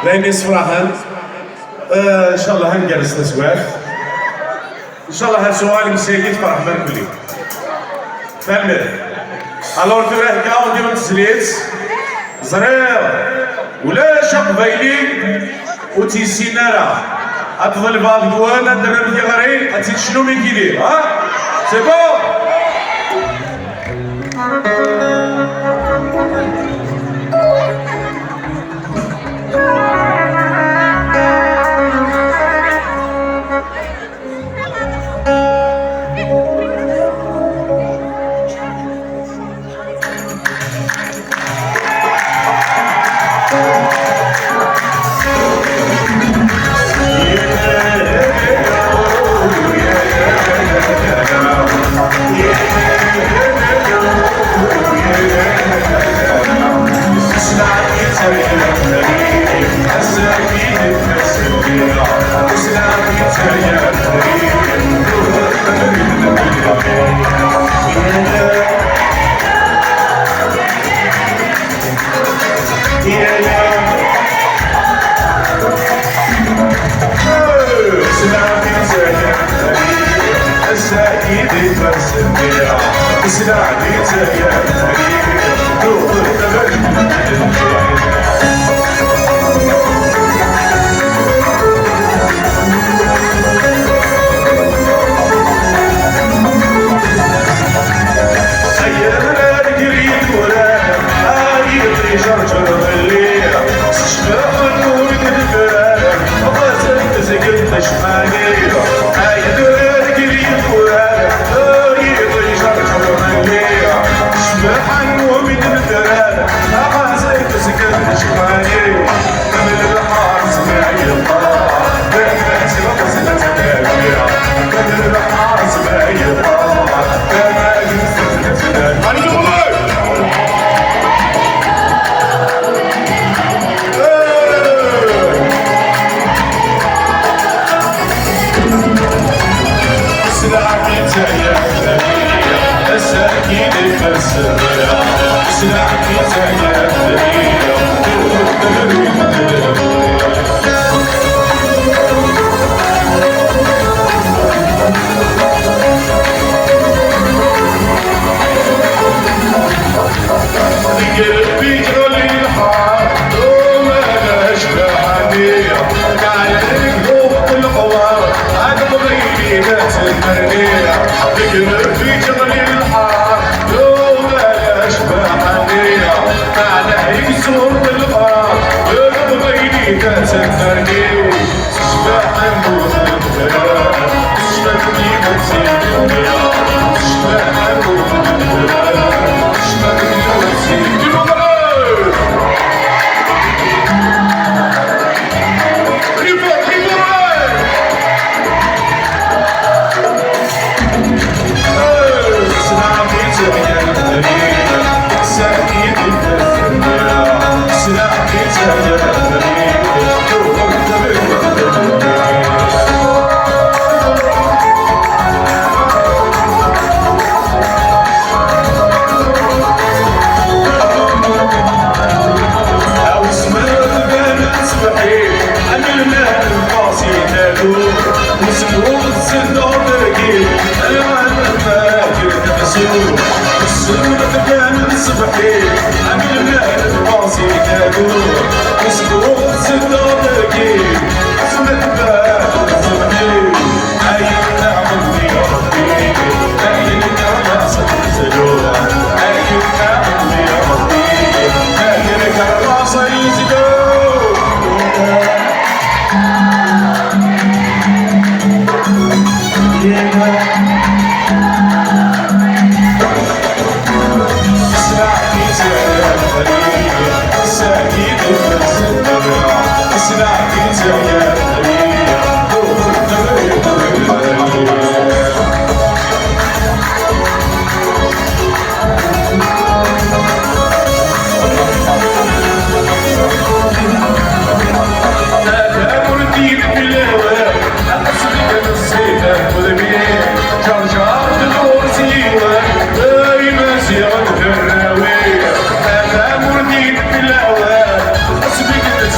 لاني صراحه ان شاء الله هنجلس نسواف ان شاء الله هالسؤال مسيدي تفرح بنا كلي فهمت الور تبعه كاو ديما تسليت زرير ولا شق بايلي وتيسينارا اتظل بعض جوانا درب دي غري اتي شنو من كيدير ها سي بون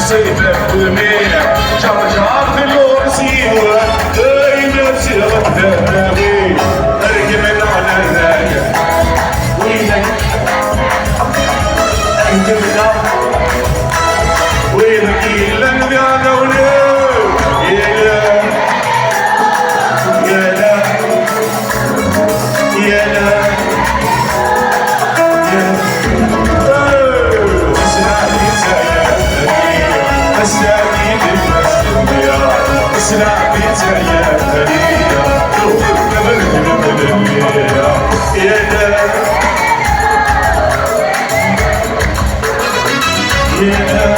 Say that. المية جرجر في الورسيوة نفسي غدامي اركب على هناك وينك انقبنا وينك إلا نبيانا ولو يلا يلا يلا اسرع بيتها يا فريدة لو كنت بالليلة يا لا يا لا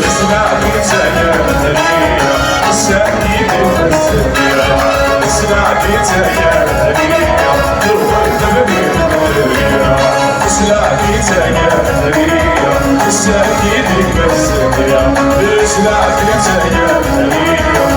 اسرع بيتها يا فريدة السعيد المسدية اسرع بيتها يا فريدة لو كنت بالليلة اسرع بيتها يا فريدة السعيد المسدية اسرع بيتها يا فريدة